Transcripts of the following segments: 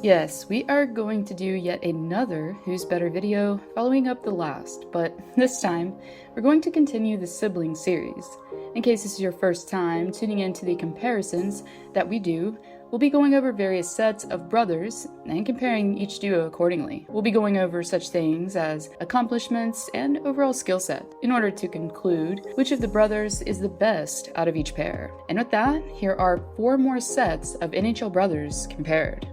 Yes, we are going to do yet another Who's Better video following up the last, but this time we're going to continue the sibling series. In case this is your first time tuning into the comparisons that we do, we'll be going over various sets of brothers and comparing each duo accordingly. We'll be going over such things as accomplishments and overall skill set in order to conclude which of the brothers is the best out of each pair. And with that, here are 4 more sets of NHL brothers compared.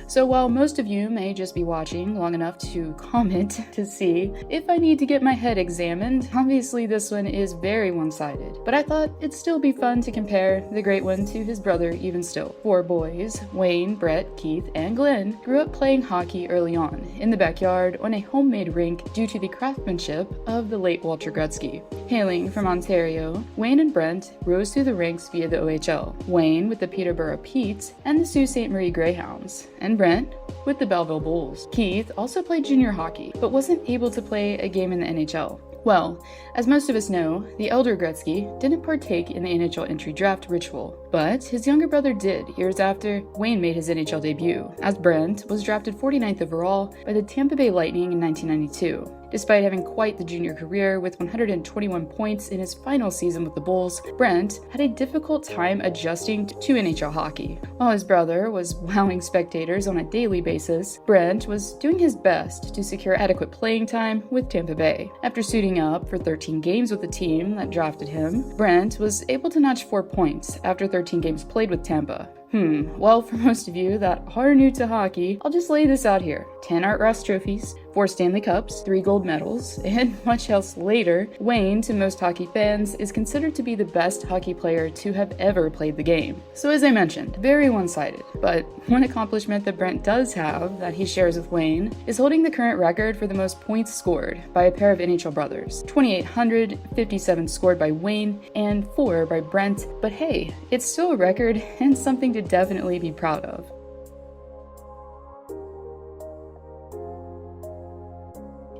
So while most of you may just be watching long enough to comment to see if I need to get my head examined, obviously this one is very one-sided. But I thought it'd still be fun to compare the great one to his brother even still. 4 boys, Wayne, Brett, Keith, and Glenn, grew up playing hockey early on, in the backyard on a homemade rink due to the craftsmanship of the late Walter Gretzky. Hailing from Ontario, Wayne and Brent rose through the ranks via the OHL. Wayne with the Peterborough Petes and the Sault Ste. Marie Greyhounds, and Brent with the Belleville Bulls. Keith also played junior hockey, but wasn't able to play a game in the NHL. Well, as most of us know, the elder Gretzky didn't partake in the NHL entry draft ritual, but his younger brother did years after Wayne made his NHL debut, as Brent was drafted 49th overall by the Tampa Bay Lightning in 1992. Despite having quite the junior career with 121 points in his final season with the Bulls, Brent had a difficult time adjusting to NHL hockey. While his brother was wowing spectators on a daily basis, Brent was doing his best to secure adequate playing time with Tampa Bay. After suiting up for 13 games with the team that drafted him, Brent was able to notch 4 points after 13 games played with Tampa. Well, for most of you that are new to hockey, I'll just lay this out here. 10 Art Ross trophies, 4 Stanley Cups, 3 gold medals, and much else later, Wayne, to most hockey fans, is considered to be the best hockey player to have ever played the game. So as I mentioned, very one-sided. But one accomplishment that Brent does have that he shares with Wayne is holding the current record for the most points scored by a pair of NHL brothers. 2,857 scored by Wayne and 4 by Brent, but hey, it's still a record and something to definitely be proud of.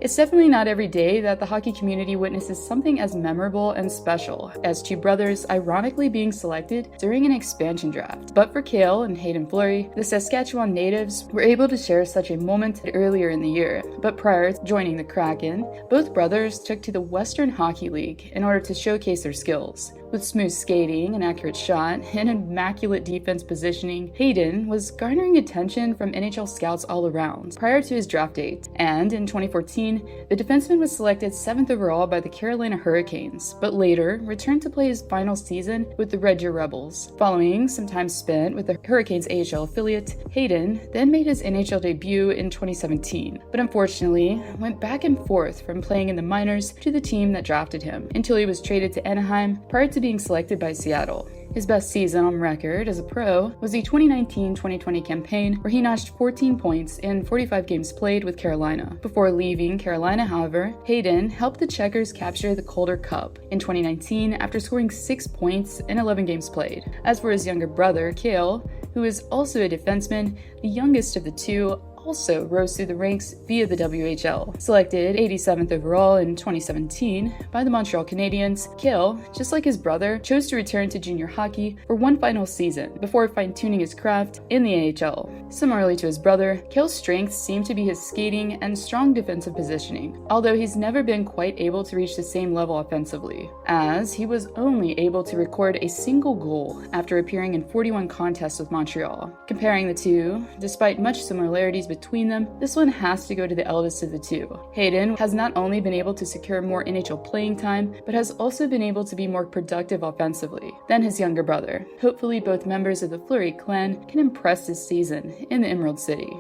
It's definitely not every day that the hockey community witnesses something as memorable and special as 2 brothers ironically being selected during an expansion draft. But for Kale and Hayden Flurry, the Saskatchewan natives were able to share such a moment earlier in the year. But prior to joining the Kraken, both brothers took to the Western Hockey League in order to showcase their skills. With smooth skating, an accurate shot, and immaculate defense positioning, Hayden was garnering attention from NHL scouts all around prior to his draft date. And in 2014, the defenseman was selected 7th overall by the Carolina Hurricanes, but later returned to play his final season with the Red Deer Rebels. Following some time spent with the Hurricanes AHL affiliate, Hayden then made his NHL debut in 2017, but unfortunately went back and forth from playing in the minors to the team that drafted him, until he was traded to Anaheim prior to being selected by Seattle. His best season on record as a pro was the 2019-2020 campaign, where he notched 14 points in 45 games played with Carolina. Before leaving Carolina, however, Hayden helped the Checkers capture the Calder Cup in 2019 after scoring 6 points in 11 games played. As for his younger brother, Kale, who is also a defenseman, the youngest of the two, also rose through the ranks via the WHL. Selected 87th overall in 2017 by the Montreal Canadiens, Kale, just like his brother, chose to return to junior hockey for one final season before fine-tuning his craft in the AHL. Similarly to his brother, Kale's strengths seem to be his skating and strong defensive positioning, although he's never been quite able to reach the same level offensively, as he was only able to record a single goal after appearing in 41 contests with Montreal. Comparing the two, despite much similarities between them, this one has to go to the eldest of the two. Hayden has not only been able to secure more NHL playing time, but has also been able to be more productive offensively than his younger brother. Hopefully both members of the Flurry clan can impress this season in the Emerald City.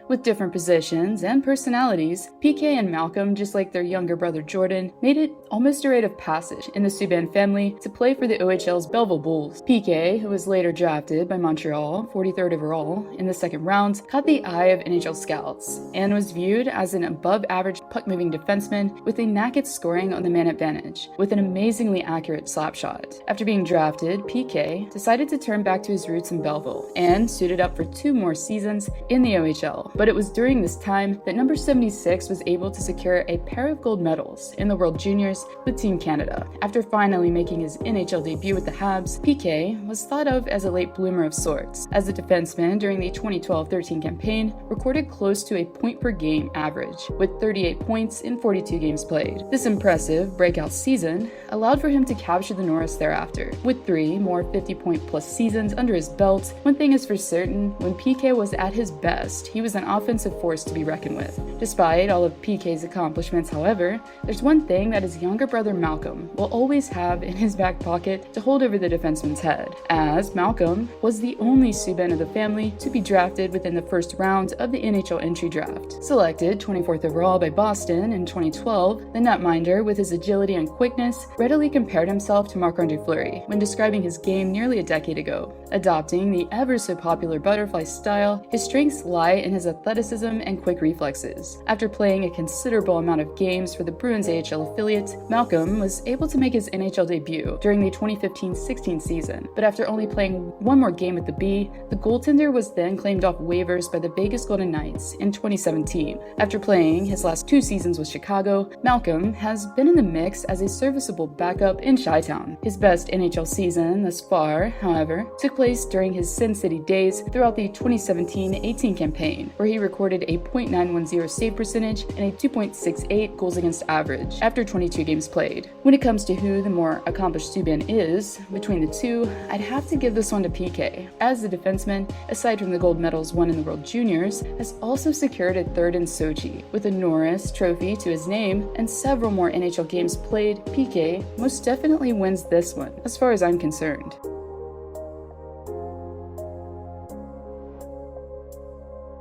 With different positions and personalities, PK and Malcolm, just like their younger brother Jordan, made it almost a rite of passage in the Subban family to play for the OHL's Belleville Bulls. PK, who was later drafted by Montreal, 43rd overall, in the second round, caught the eye of NHL scouts and was viewed as an above-average puck-moving defenseman with a knack at scoring on the man advantage, with an amazingly accurate slap shot. After being drafted, PK decided to turn back to his roots in Belleville and suited up for 2 more seasons in the OHL. But it was during this time that number 76 was able to secure a pair of gold medals in the World Juniors with Team Canada. After finally making his NHL debut with the Habs, PK was thought of as a late bloomer of sorts, as the defenseman during the 2012-13 campaign recorded close to a point-per-game average, with 38 points in 42 games played. This impressive breakout season allowed for him to capture the Norris thereafter. With 3 more 50-point-plus seasons under his belt, one thing is for certain: when PK was at his best, he was an offensive force to be reckoned with. Despite all of PK's accomplishments, however, there's one thing that his younger brother Malcolm will always have in his back pocket to hold over the defenseman's head, as Malcolm was the only Subban of the family to be drafted within the first round of the NHL entry draft. Selected 24th overall by Boston in 2012, the netminder, with his agility and quickness, readily compared himself to Marc-Andre Fleury when describing his game nearly a decade ago. Adopting the ever-so-popular butterfly style, his strengths lie in his athleticism and quick reflexes. After playing a considerable amount of games for the Bruins AHL affiliate, Malcolm was able to make his NHL debut during the 2015-16 season, but after only playing one more game with the B, the goaltender was then claimed off waivers by the Vegas Golden Knights in 2017. After playing his last 2 seasons with Chicago, Malcolm has been in the mix as a serviceable backup in Chi-Town. His best NHL season thus far, however, took place during his Sin City days throughout the 2017-18 campaign, where he recorded a .910 save percentage and a 2.68 goals against average after 22 games played. When it comes to who the more accomplished Subban is, between the two, I'd have to give this one to PK, as the defenseman, aside from the gold medals won in the World Juniors, has also secured a 3rd in Sochi. With a Norris trophy to his name and several more NHL games played, PK most definitely wins this one, as far as I'm concerned.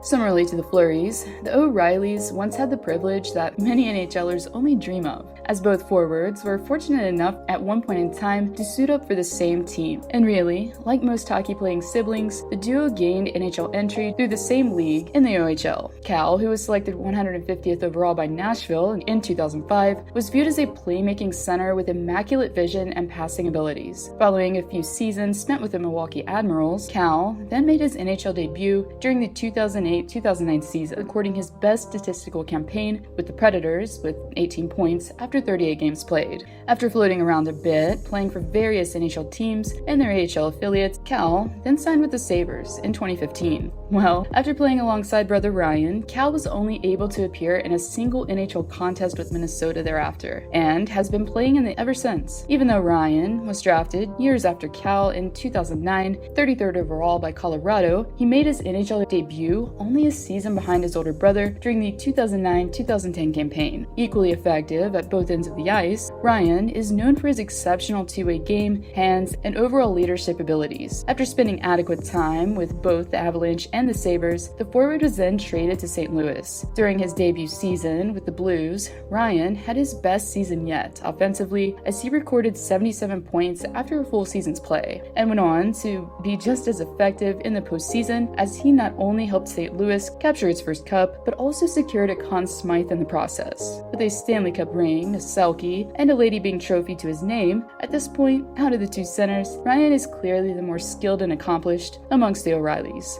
Similarly to the Flurries, the O'Reillys once had the privilege that many NHLers only dream of, as both forwards were fortunate enough at one point in time to suit up for the same team. And really, like most hockey-playing siblings, the duo gained NHL entry through the same league in the OHL. Kale, who was selected 150th overall by Nashville in 2005, was viewed as a playmaking center with immaculate vision and passing abilities. Following a few seasons spent with the Milwaukee Admirals, Kale then made his NHL debut during the 2008-2009 season, recording his best statistical campaign with the Predators with 18 points after 38 games played. After floating around a bit, playing for various NHL teams and their AHL affiliates, Kale then signed with the Sabres in 2015. Well, after playing alongside brother Ryan, Kale was only able to appear in a single NHL contest with Minnesota thereafter, and has been playing in it ever since. Even though Ryan was drafted years after Kale in 2009, 33rd overall by Colorado, he made his NHL debut only a season behind his older brother during the 2009-2010 campaign. Equally effective at both ends of the ice, Ryan is known for his exceptional two-way game, hands, and overall leadership abilities. After spending adequate time with both the Avalanche and the Sabres, the forward was then traded to St. Louis. During his debut season with the Blues, Ryan had his best season yet offensively, as he recorded 77 points after a full season's play, and went on to be just as effective in the postseason, as he not only helped St. Louis capture its first cup, but also secured a Conn Smythe in the process. With a Stanley Cup ring, a Selke, and a Lady Byng trophy to his name, at this point, out of the two centers, Ryan is clearly the more skilled and accomplished amongst the O'Reillys.